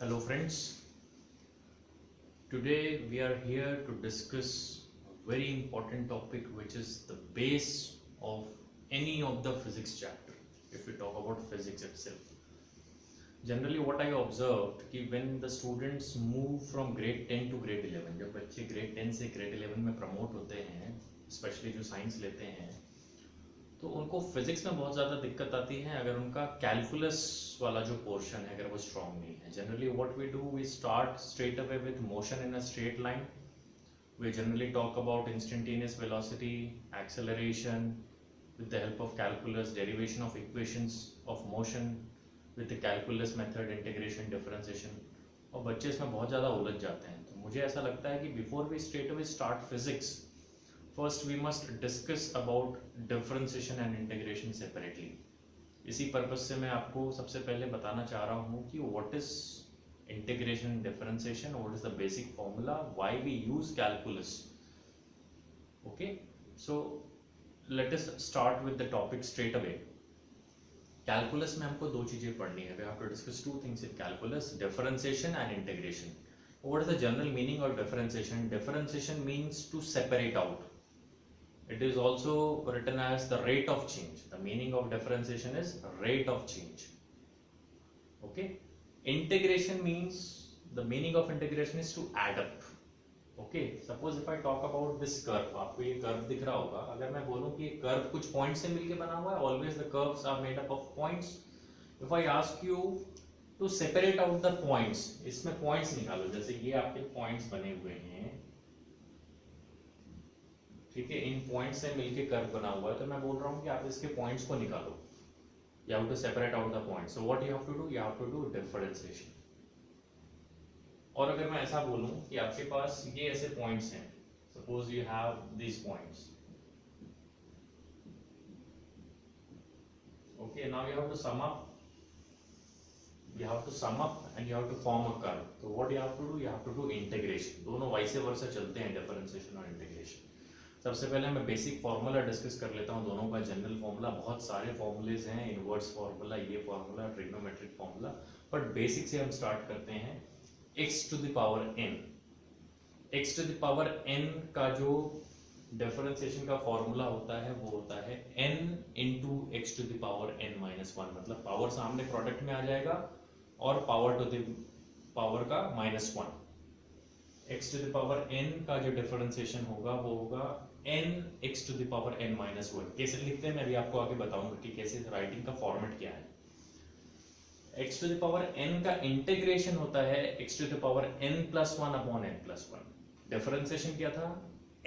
Hello friends, today we are here to discuss a very important topic which is the base of any of the physics chapter. If we talk about physics itself, generally what I observed कि when the students move from grade 10 to grade 11, जब बच्चे grade 10 से grade 11 में promote होते हैं, especially जो science लेते हैं, तो उनको फिजिक्स में बहुत ज़्यादा दिक्कत आती है अगर उनका कैलकुलस वाला जो पोर्शन है अगर वो स्ट्रॉन्ग नहीं है. Generally what we do, we start straight away with motion in a straight line. We generally talk about instantaneous velocity, acceleration with the help of calculus, derivation of equations of motion with the calculus method, integration, differentiation. और बच्चे इसमें बहुत ज़्यादा उलझ जाते हैं. तो मुझे ऐसा लगता है कि before we straight away start physics, first we must discuss about differentiation and integration separately. इसी पर्पस से मैं आपको सबसे पहले बताना चाह रहा हूँ कि what is integration and differentiation, what is the basic formula, why we use calculus. Okay, so let us start with the topic straight away. Calculus में हमको दो चीजें पढ़नी है. We have to discuss two things in calculus: differentiation and integration. What is the general meaning of differentiation? Differentiation means to separate out. It is also written as the rate of change. The meaning of differentiation is rate of change. Okay. Integration means, the meaning of integration is to add up. Okay, suppose if I talk about this curve, आपको ये curve दिख रहा होगा. अगर मैं बोलूं कि ये कर्व कुछ पॉइंट से मिलके बना हुआ है, always the curves are made up of points. If I ask you to separate out the points, इसमें पॉइंट्स निकालो. जैसे ये आपके पॉइंट्स बने हुए हैं, ठीक है, इन पॉइंट से मिलके कर्व बना हुआ है, तो मैं बोल रहा हूं कि आप इसके पॉइंट्स को निकालो. You have to separate out the points. So what you have to do, you have to do differentiation. और अगर मैं ऐसा बोलूं कि आपके पास ये ऐसे पॉइंट्स हैं, suppose you have this points, okay, now you have to sum up, you have to sum up and you have to form a curve. So what you have to do, you have to do integration. दोनों vice versa चलते हैं, differentiation और integration. सबसे पहले मैं basic formula discuss कर लेता हूं, दोनों का जनरल फार्मूला. बहुत सारे फार्मूलेज हैं, इनवर्स फार्मूला, ये formula, trigonometric formula, but basic से हम स्टार्ट करते हैं. x to the power n. x to the power n का जो डिफरेंशिएशन का फॉर्मूला होता है वो होता है n into x to the power n minus 1. मतलब पावर सामने प्रोडक्ट में आ जाएगा और पावर टू द पावर का -1. x to the power n का जो डिफरेंशिएशन होगा वो होगा n x to the power n minus 1. कैसे लिखते हैं मैं भी आपको आगे बताऊंगा कि कैसे राइटिंग का फॉर्मेट क्या है. x to the power n का इंटीग्रेशन होता है x to the power n plus 1 upon n plus 1. Differentiation क्या था,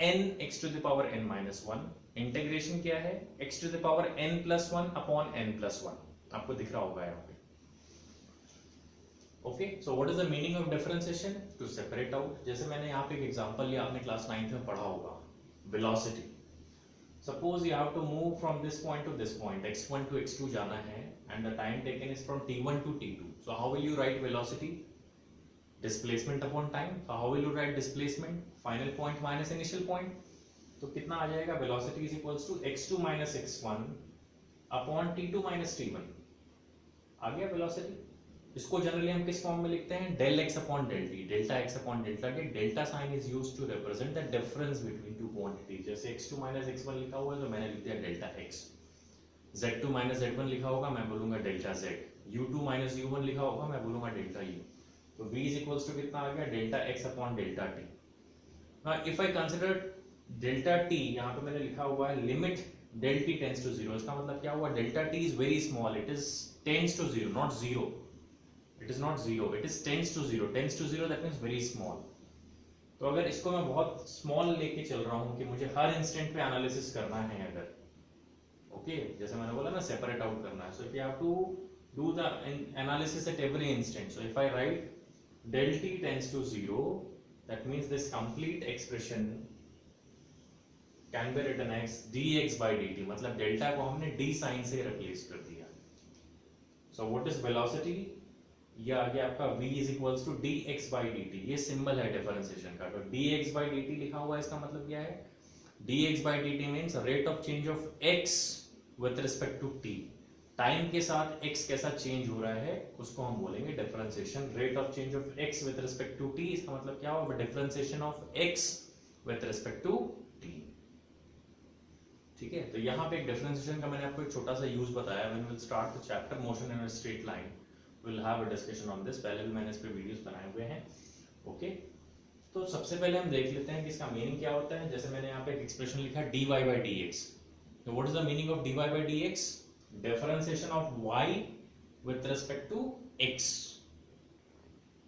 n x to the power n minus 1. Integration क्या है, x to the power n plus 1 upon n plus 1. आपको दिख रहा होगा यहाँ पे. Okay, so what is the meaning of differentiation? To separate out. जैसे मैंने यहाँ पे एक एग्जांपल लिया, आपने क्लास 9th में पढ़ा होगा, velocity. Suppose you have to move from this point to this point, x1 to x2 जाना है, and the time taken is from t1 to t2. So how will you write velocity? Displacement upon time. So how will you write displacement? Final point minus initial point. तो कितना आ जाएगा? Velocity is equals to x2 minus x1 upon t2 minus t1. आ गया velocity. इसको generally हम किस form में लिखते हैं? Del x upon del t. Delta x upon delta t. Delta sign is used to represent the difference between two quantity. जैसे x2 minus x1 लिखा हुआ है तो मैंने लिख दिया delta x. z2 minus z1 लिखा होगा, मैं बोलूंगा delta z. u2 minus u1 लिखा होगा, मैं बोलूंगा डेल्टा u. तो v इज इक्वल्स टू कितना आ गया? Delta x upon delta t. Now if I consider delta t, यहाँ पे मैंने लिखा हुआ है limit del t tends to 0. इसका मतलब क्या हुआ? Delta t is very small, it is tends to 0, not 0. It is not 0, it is tends to 0. Tends to 0 that means very small. तो अगर इसको मैं बहुत स्मॉल लेके चल रहा हूँ कि मुझे हर इंस्टेंट पे एनालिसिस करना है अगर, ओके, जैसे मैंने बोला ना, सेपरेट आउट करना है. So if you have to do the analysis at every instant, so if I write del t tends to 0, that means this complete expression can be written as dx by dt. मतलब delta को हमने d sign से replace कर दिया. सो what is velocity? ये आ गया आपका v is equals to dx by dt. ये सिंबल है डिफरेंशिएशन का. तो dx by dt लिखा हुआ है, इसका मतलब क्या है? dx by dt means rate of change of x with respect to t. Time के साथ x कैसा चेंज हो रहा है उसको हम बोलेंगे differentiation. Rate of change of x with respect to t, इसका मतलब क्या होगा, differentiation of x with respect to t। ठीक है, तो यहाँ पे एक डिफरेंशिएशन का मैंने आपको एक छोटा सा यूज बताया। When will start the chapter motion in a straight line will have a discussion on this, पहले भी मैंने इस पे वीडियोस बनाए हुए हैं। ओके, तो सबसे पहले हम देख लेते हैं कि इसका मीनिंग क्या होता है। जैसे मैंने यहाँ पे एक एक्सप्रेशन लिखा dy by dx, तो what is the meaning of dy by dx? Differentiation of y with respect to x।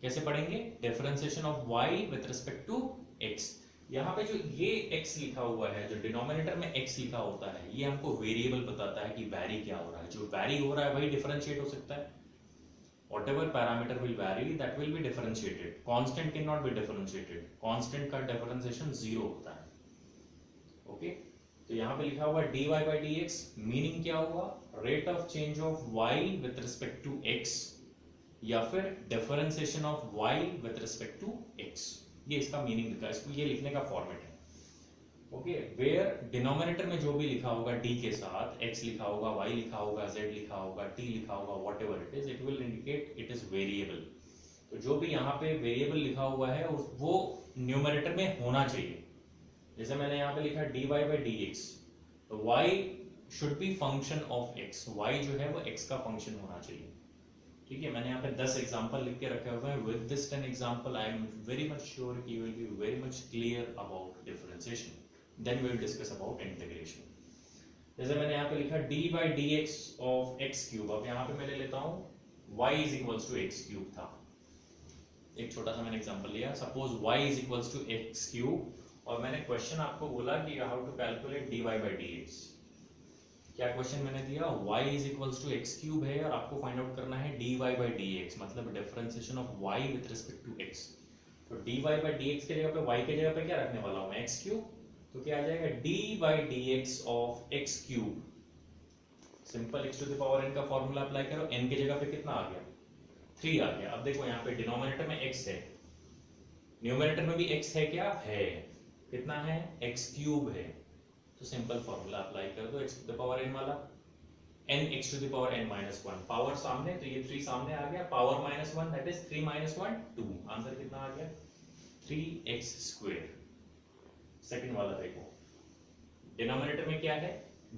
कैसे पढ़ेंगे? Differentiation of y with respect to x। यहाँ पे जो ये x लिखा हुआ है, जो डिनोमिनेटर में x लिखा होता है, ये हमको वेरिएबल बताता है कि वैरी क्या हो रहा है। जो वैरी हो रहा है वही डिफरेंशिएट हो सकता है। Whatever parameter will vary, that will be differentiated. Constant cannot be differentiated. Constant का differentiation 0 होता है। ओके, तो यहाँ पे लिखा हुआ dy by dx, मीनिंग क्या हुआ? Rate of change of y with respect to x, या फिर differentiation of y with respect to x। ये इसका मीनिंग लिखा है, इसको ये लिखने का फॉर्मेट है। ओके, वेयर डिनोमिनेटर में जो भी लिखा होगा d के साथ, x लिखा होगा, y लिखा होगा, z लिखा होगा, t लिखा होगा, whatever it is, it will indicate it is variable। तो जो भी यहाँ पे वेरिएबल लिखा हुआ है वो न्यूमरेटर में होना चाहिए। जैसे मैंने यहाँ पे लिखा dy by dx, तो y should be function of x, y जो है वो x का फंक्शन होना चाहिए। ठीक है, मैंने यहाँ पे 10 एग्जांपल लिख के रखे हुए हैं। With this 10 example I am very much sure कि you will be very much clear about differentiation. Then we will discuss about integration। जैसे मैंने यहाँ पे लिखा d by dx of x cube, अब यहाँ पे मैं ले लेता हूँ y is equals to x cube था। एक छोटा सा मैंने एग्जांपल लिया, suppose y is equals to x cube, और मैंने क्वेश्चन आपको बोला कि how to calculate dy by dx। क्या क्वेश्चन मैंने दिया? y is equals to x cube है और आपको फाइंड आउट करना है dy by dx, मतलब differentiation of y with respect to x। तो dy by dx के जगह पे y के जगह पे क्या रखने वाला हूँ मैं? x cube। तो क्या आ जाएगा? d by dx of x cube। Simple x to the power n का फॉर्मूला अप्लाई करो, n के जगह पे कितना आ गया? 3 आ गया। अब देखो यहाँ पे डिनोमिनेटर में x है, न्यूमरेटर में भी x है, क्या है? कितना है? x क्यूब है। तो सिंपल फॉर्मूला अप्लाई कर दो x to the power n वाला, n x to the power n minus 1, power सामने, तो ये 3 सामने आ गया, पावर -1 दैट इज 3 - 1 2। आंसर कितना आ गया? 3x square. सेकंड वाला देखो, डिनोमिनेटर में क्या है?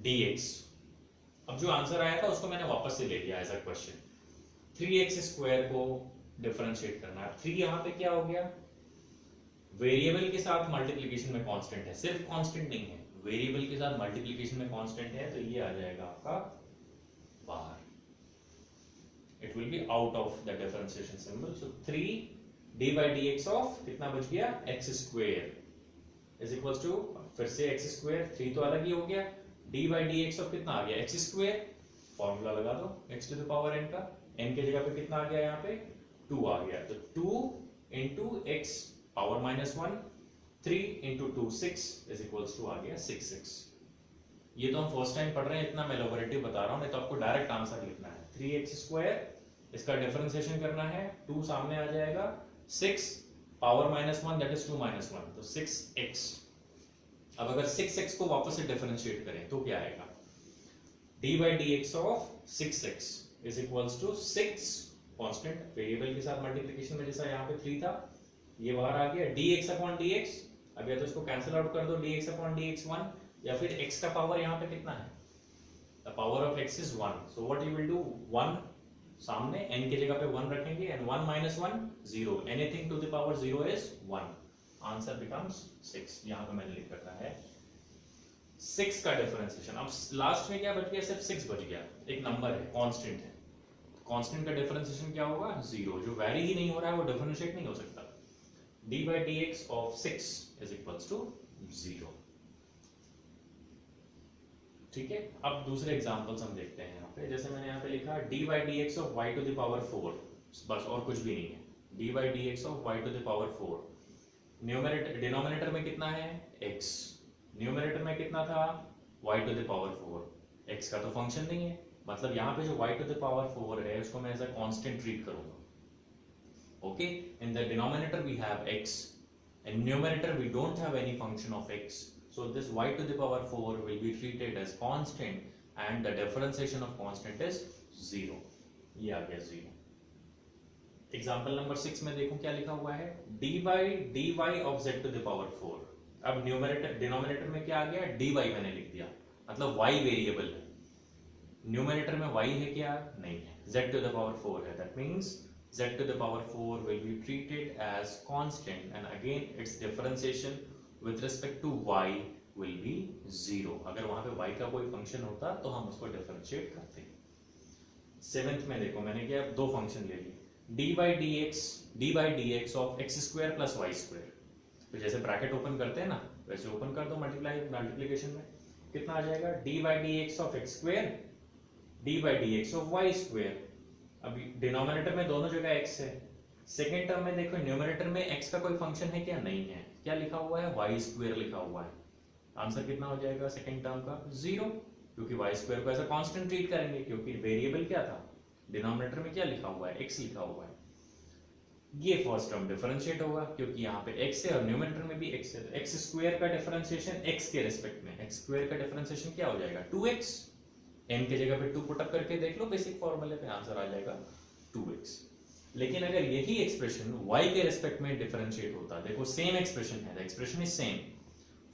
dx। अब जो आंसर आया था उसको मैंने वापस से ले लिया as a question. 3x square को डिफरेंशिएट करना है। 3 यहाँ पे क्या हो गया? वेरिएबल के साथ मल्टीप्लिकेशन में कांस्टेंट है, सिर्फ कांस्टेंट नहीं है, वेरिएबल के साथ मल्टीप्लिकेशन में कांस्टेंट है, तो ये आ जाएगा आपका बाहर। It will be out of the differentiation symbol. So 3 d by dx of कितना बच गया? x square is equals to, फिर से x स्क्वायर, 3 तो अलग ही हो गया, d by dx ऑफ कितना आ गया? x square. फॉर्मूला लगा दो x to the power n का, n के जगह पे कितना आ गया? यहाँ पे 2 आ गया, तो 2 into x power -1, 3 into 2 6 is equals to आ गया 6x। ये तो हम फर्स्ट टाइम पढ़ रहे हैं, इतना मैं इलैबोरेटिव बता रहा हूँ, नहीं तो आपको डायरेक्ट आंसर लिखना है। 3x स्क्वायर, इसका डिफरेंशिएशन करना है, 2 सामने आ जाएगा, 6 पावर -1 दैट इज 2 - 1, तो 6x। अब अगर 6x को वापस से डिफरेंशिएट करें तो क्या आएगा? d by dx of 6x is equals to 6 constant, variable के साथ मल्टीप्लिकेशन में जैसा यहाँ पे 3 था, ये बाहर आ गया, dx अपॉन dx। अब या तो इसको कैंसिल आउट कर दो, dx अपॉन dx 1, या फिर x का पावर यहाँ पे कितना है? The power of x is 1, so what you will do? 1 सामने, n के जगह पे 1 रखेंगे, and 1 - 1 0, anything to the power 0 is 1, answer becomes 6। यहाँ पे मैंने लिख रखा है 6 का डिफरेंशिएशन। अब लास्ट में क्या बच गया? सिर्फ 6 बच गया, एक नंबर है, कांस्टेंट है, कांस्टेंट का डिफरेंशिएशन क्या होगा? 0। जो वैरी ही नहीं हो रहा है वो डिफरेंशिएट नहीं हो सकता। d by dx of 6 is equals to 0। ठीक है, अब दूसरे एग्जांपल्स हम देखते हैं यहाँ पे। जैसे मैंने यहाँ पे लिखा d by dx of y to the power 4, बस और कुछ भी नहीं है, d by dx of y to the power 4। Numerator, denominator में कितना है? x, न्यूमरेटर में कितना था? y to the power 4। x का तो फंक्शन नहीं है, मतलब यहाँ पे जो y to the power 4 है उसको मैं एज अ कांस्टेंट ट्रीट करूंगा। Okay, in the denominator we have x, and numerator we don't have any function of x, so this y to the power 4 will be treated as constant and the differentiation of constant is 0. ये आ गया 0. Example number 6 में देखो क्या लिखा हुआ है, dy of z to the power 4. अब numerator denominator में क्या आ गया, dy मैंने लिख दिया, मतलब y वेरिएबल है. न्यूमरेटर में y है क्या, नहीं है, z to the power 4 है. That means z to the power 4 will be treated as constant and again its differentiation with respect to y will be 0. अगर वहां पे y का कोई फंक्शन होता तो हम उसको डिफरेंशिएट करते. 7th में देखो मैंने क्या दो फंक्शन ले लिए, dy dx of x square plus y square. तो जैसे ब्रैकेट ओपन करते हैं ना वैसे ओपन कर दो, मल्टीप्लिकेशन में कितना आ जाएगा, dy dx of x square dy dx of y square. अभी डिनोमिनेटर में दोनों जगह x है. सेकेंड टर्म में देखो न्यूमरेटर में x का कोई फंक्शन है क्या, नहीं है, क्या लिखा हुआ है, y स्क्वायर लिखा हुआ है. आंसर कितना हो जाएगा सेकेंड टर्म का, 0, क्योंकि y स्क्वायर को ऐसा कांस्टेंट ट्रीट करेंगे क्योंकि वेरिएबल क्या था, डिनोमिनेटर में क्या लिखा हुआ है, x लिखा हुआ है. ये फर्स्ट टर्म डिफरेंशिएट होगा क्योंकि यहाँ पे x है और न्यूमरेटर में भी x है, तो x स्क्वायर का डिफरेंशिएशन x के रिस्पेक्ट में, x स्क्वायर का डिफरेंशिएशन क्या हो जाएगा, 2x. n के जगह पे 2 पुट अप करके देख लो बेसिक फॉर्मूले पे, आंसर आ जाएगा 2x. लेकिन अगर यही एक्सप्रेशन y के रिस्पेक्ट में डिफरेंशिएट होता, देखो सेम एक्सप्रेशन है, the expression is same.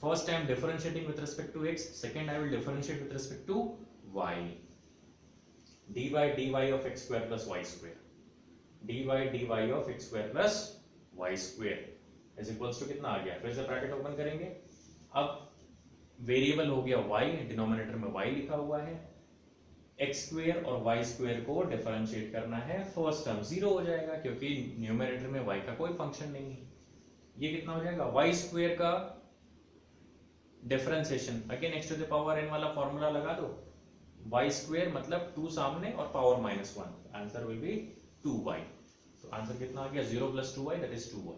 First I am differentiating with respect to x, second I will differentiate with respect to y. dy of x square plus y square, dy of x square plus y square is equals to कितना आ गया, फिर से bracket open करेंगे. अब variable हो गया y, denominator में y लिखा हुआ है, x स्क्वायर और y स्क्वायर को डिफरेंशिएट करना है, फर्स्ट टर्म 0 हो जाएगा क्योंकि न्यूमरेटर में y का कोई फंक्शन नहीं है. ये कितना हो जाएगा, y स्क्वायर का differentiation, again x to the power n वाला फॉर्मूला लगा दो, y स्क्वायर मतलब 2 सामने और power -1, answer will be 2y. तो आंसर कितना आ गया, 0 + 2y दैट इज 2y.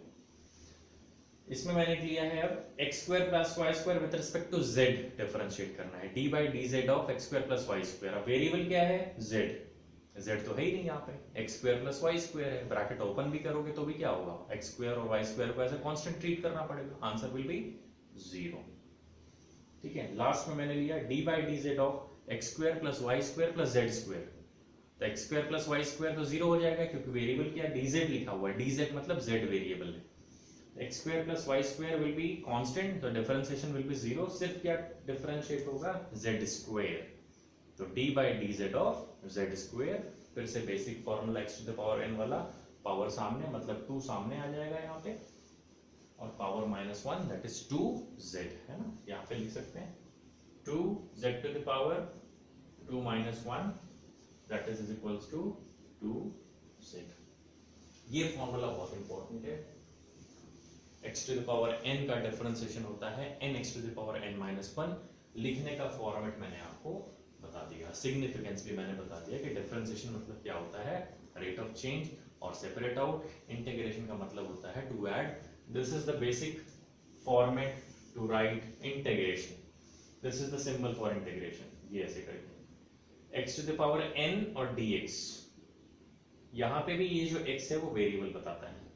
इसमें मैंने लिया है अब x square plus y square with respect to z differentiate करना है, dy dz of x square plus y square. अब वेरिएबल क्या है, z. z तो है ही नहीं यहाँ पे, x square plus y square है, ब्रैकेट ओपन भी करोगे तो भी क्या होगा, x स्क्वायर और y स्क्वायर को ऐसे कांस्टेंट ट्रीट करना पड़ेगा, आंसर विल बी 0. ठीक है. लास्ट में मैंने लिया dy dz of x square plus y square plus z square. तो x square plus y square तो 0 हो जाएगा क्योंकि वेरिएबल क्या, dz लिखा हुआ है, dz मतलब z वेरिएबल है. x square plus y square will be constant, तो differentiation will be 0. सिर्फ क्या differentiate होगा, z square. तो d by dz of z square, फिर से basic formula x to the power n वाला, पावर सामने मतलब 2 सामने आ जाएगा यहाँ पे और पावर -1 that is 2z है ना, यहाँ पे लिख सकते हैं 2z to the power 2 - 1 that is equals to 2z. ये फॉर्मूला बहुत इंपॉर्टेंट है. x to the power n का डिफरेंशिएशन होता है nx to the power n - 1. लिखने का फॉर्मेट मैंने आपको बता दिया, सिग्निफिकेंस भी मैंने बता दिया कि डिफरेंशिएशन मतलब क्या होता है, रेट ऑफ चेंज और सेपरेट आउट. इंटीग्रेशन का मतलब होता है to add. This is the basic format to write integration. This is the symbol for integration. ये ऐसे करके x to the power n और dx, यहाँ पे भी ये जो x है वो वेरिएबल बताता है.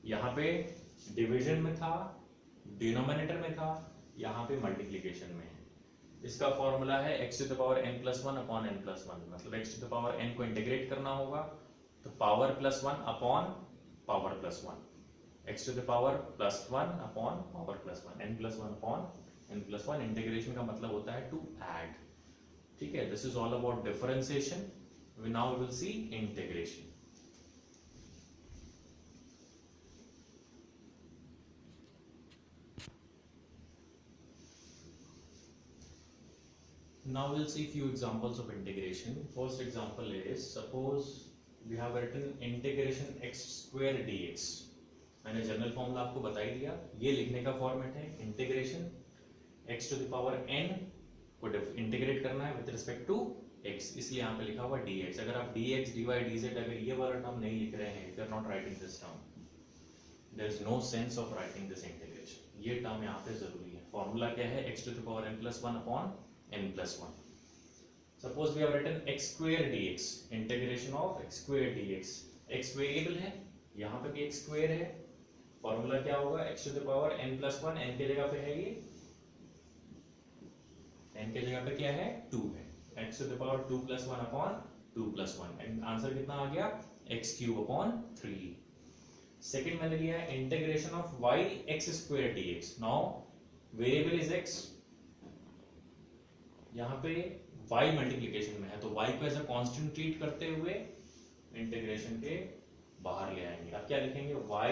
यहाँ पे डिवीजन में था, डिनोमिनेटर में था, यहाँ पे मल्टीप्लिकेशन में है. इसका फॉर्मूला है x to the power n + 1 upon n + 1, मतलब x to the power n को इंटीग्रेट करना होगा तो power +1 upon power +1, x to the power +1 upon power +1, n + 1 upon n + 1. Integration का मतलब होता है टू ऐड. ठीक है. This is all about differentiation. Now we will see integration. Now we'll see few examples of integration. First example is, suppose we have written integration x square dx. मैंने general formula आपको बता ही दिया. ये लिखने का format है integration. x to the power n को integrate करना है विद रिस्पेक्ट टू x, इसलिए यहाँ पे लिखा हुआ dx. अगर आप dx dy dz अगर ये वाला टर्म नहीं लिख रहे हैं, if you are not writing this term, there is no sense of writing this integration. ये टर्म यहाँ पे जरूरी है. फॉर्मूला क्या है, x to the power n + 1 upon n + 1. Suppose we have written x square dx, integration of x square dx. x variable है, यहाँ पे भी x स्क्वायर है. फॉर्मूला क्या होगा, x to the power n + 1, n की जगह पे है ये n के जगह पे क्या है 2 है, x to the power 2 plus 1 upon 2 plus 1 and answer कितना आ गया x cube upon 3। सेकंड मैंने लिया है integration of y x square dx। Now variable is x, यहाँ पे y मल्टीप्लिकेशन में है तो y को एज अ कांस्टेंट ट्रीट करते हुए इंटीग्रेशन के बाहर ले आएंगे। अब क्या लिखेंगे y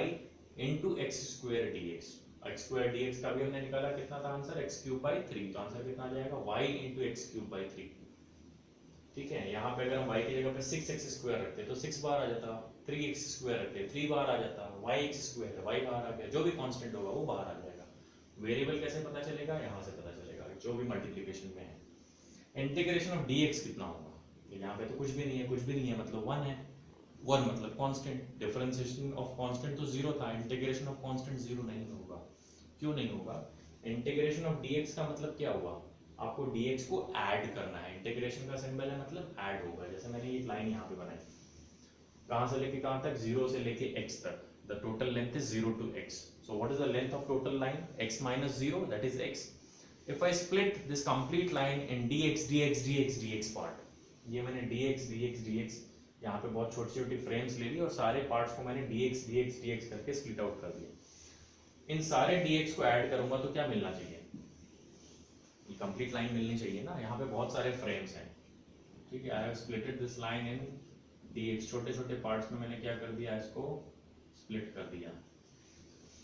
into x square dx। x square dx का भी हमने निकाला, कितना था आंसर x cube by 3, तो आंसर कितना आ जाएगा y into x cube by 3। ठीक है, यहाँ पे अगर हम y की जगह पे 6x स्क्वायर रखते तो 6 बार आ जाता, 3x स्क्वायर रखते 3 बार आ जाता, yx स्क्वायर है y बाहर आ गया, जो भी कांस्टेंट होगा वो बाहर आ जाएगा। वेरिएबल कैसे पता चलेगा, यहाँ से पता चलेगा जो भी मल्टीप्लिकेशन में है। इंटीग्रेशन ऑफ dx कितना होगा, यहाँ पे तो कुछ भी नहीं है, कुछ भी नहीं है मतलब 1 है, 1 मतलब कांस्टेंट, डिफरेंशिएशन ऑफ कांस्टेंट तो 0 था, इंटीग्रेशन ऑफ कांस्टेंट 0 नहीं होगा। क्यों नहीं होगा, इंटीग्रेशन ऑफ dx का मतलब क्या हुआ, आपको dx को ऐड करना है, इंटीग्रेशन का सिंबल है मतलब ऐड होगा। जैसे मैंने ये लाइन यहाँ पे बनाई, कहां से लेके कहां तक, 0 से लेके x तक, the total length is 0 to x, so what is the length of total line, x minus 0, that is x। if I split this complete line in dx dx dx dx part, ये मैंने dx dx dx यहाँ पे बहुत छोटी छोटी frames ले ली और सारे पार्ट्स को मैंने dx dx dx करके स्प्लिट आउट कर दिया। इन सारे dx को ऐड करूंगा तो क्या मिलना चाहिए, ये कंप्लीट लाइन मिलनी चाहिए ना, यहाँ पे बहुत सारे फ्रेम्स हैं। ठीक है, I have splitted this line in dx, छोटे छोटे पार्ट्स में मैंने क्या कर दिया, इसको स्प्लिट कर दिया,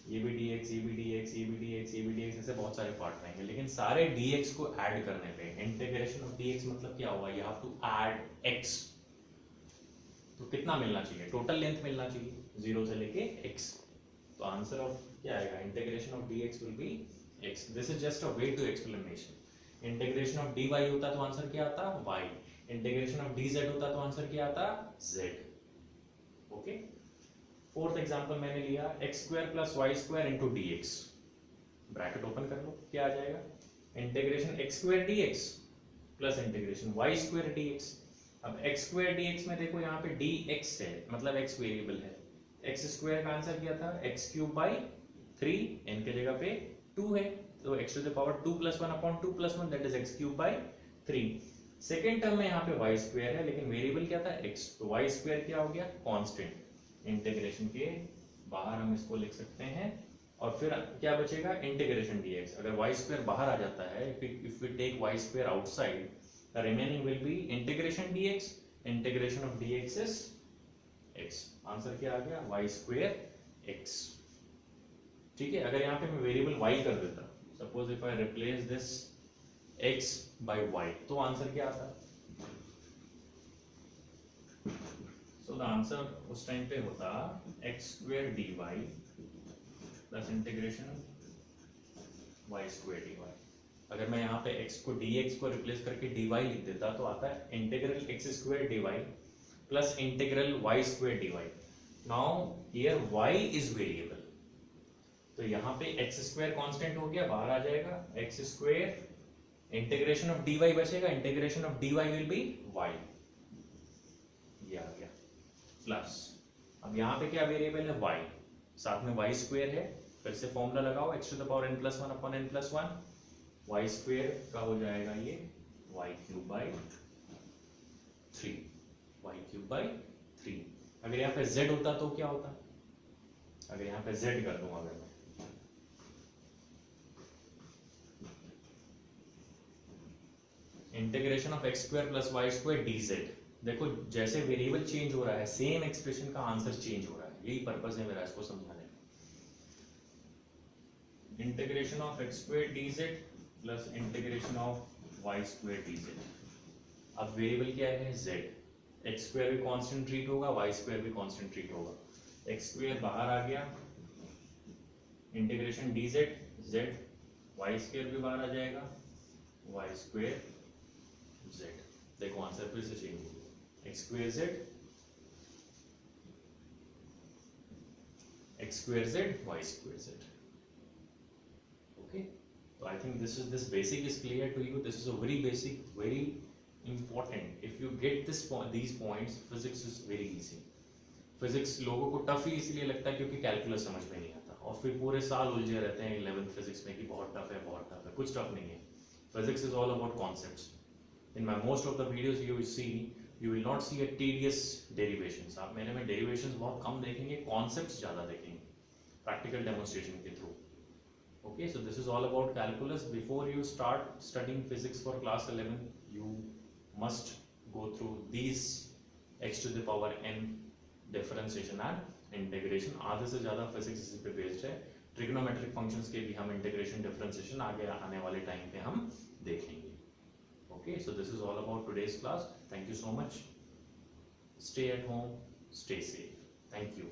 ये भी dx, ये भी dx, ये भी dx, ये भी dx, ऐसे बहुत सारे पार्ट रहेंगे, लेकिन सारे dx को ऐड करने पे इंटीग्रेशन ऑफ dx मतलब क्या हुआ, you have to add x, तो कितना मिलना चाहिए, टोटल लेंथ मिलना चाहिए 0 से लेके x, तो आंसर ऑफ क्या आएगा, integration of dx will be x। This is just a way to explanation. Integration of dy होता तो आंसर क्या आता y, इंटीग्रेशन ऑफ dz होता तो आंसर क्या आता z। ओके, फोर्थ एग्जांपल मैंने लिया x square plus y square into dx, bracket open कर लो, क्या आ जाएगा, integration x square dx plus integration y square dx। अब x स्क्वायर dx में देखो यहाँ पे dx है मतलब x वेरिएबल है, x स्क्वायर का आंसर क्या था x क्यूब बाई 3, n के जगह पे 2 है तो x to the power 2 plus 1 upon 2 plus 1 that is x cube by 3। Second term में यहाँ पे y स्क्वायर है लेकिन वेरिएबल क्या था x, तो y स्क्वायर क्या हो गया कांस्टेंट, इंटीग्रेशन के बाहर हम इसको लिख सकते हैं और फिर क्या बचेगा इंटीग्रेशन dx। अगर y स्क्वायर बाहर आ जाता है, if we take y square outside, the remaining will be integration dx, integration of dx is x, answer क्या आ गया y स्क्वायर x। ठीक है, अगर यहाँ पे मैं वेरिएबल y कर देता, suppose if I replace this x by y, तो आंसर क्या आता, सो द आंसर उस टाइम पे होता x square dy plus integration y square dy। अगर मैं यहाँ पे x को dx को रिप्लेस करके dy लिख देता तो आता है integral x square dy plus integral y square dy। Now here y is variable, तो यहाँ पे x स्क्वायर कांस्टेंट हो गया, बाहर आ जाएगा x square, integration of dy बचेगा, integration of dy will be y, ये आ गया प्लस, अब यहाँ पे क्या वेरिएबल है y, साथ में y स्क्वायर है, फिर से फॉर्मूला लगाओ x to the power n plus 1 upon n plus 1, y square का हो जाएगा ये y cube by 3, y cube by 3। अगर यहाँ पे z होता तो क्या होता, अगर यहाँ पे z कर दूं, अगर मैं integration of x square plus y square dz, देखो जैसे वेरिएबल चेंज हो रहा है सेम एक्सप्रेशन का आंसर चेंज हो रहा है, यही पर्पस है मेरा इसको समझाने का। Integration of x square dz plus integration of y square dz। अब वेरिएबल क्या है z, x स्क्वायर भी कांस्टेंट ट्रीट होगा, y स्क्वायर भी कांस्टेंट ट्रीट होगा, x स्क्वायर बाहर आ गया, integration dz z, y square भी बाहर आ जाएगा, y स्क्वायर z। देखो आंसर फिर से चेंज हो गया, x square z, x square z, y square z। Okay, so I think this basic is clear to you. This is a very basic, very important. If you get these points, physics is very easy. Physics लोगों को tough ही इसलिए लगता है क्योंकि calculus समझ में नहीं आता और फिर पूरे साल उलझे रहते हैं 11th फिजिक्स में कि बहुत टफ है बहुत टफ है, कुछ टफ नहीं है। Physics is all about concepts. In my most of the videos you will see, you will not see a tedious derivations. आप मेरे में derivations बहुत कम देखेंगे, concepts ज़्यादा देखेंगे practical demonstration के through. Okay, so this is all about calculus. Before you start studying physics for class 11, you must go through these x to the power n differentiation and integration. आधे से ज़्यादा physics इसी पे based है. Trigonometric functions के भी हम integration differentiation आगे आने वाले time पे हम देखेंगे. Okay, so this is all about today's class. Thank you so much. Stay at home, stay safe. Thank you.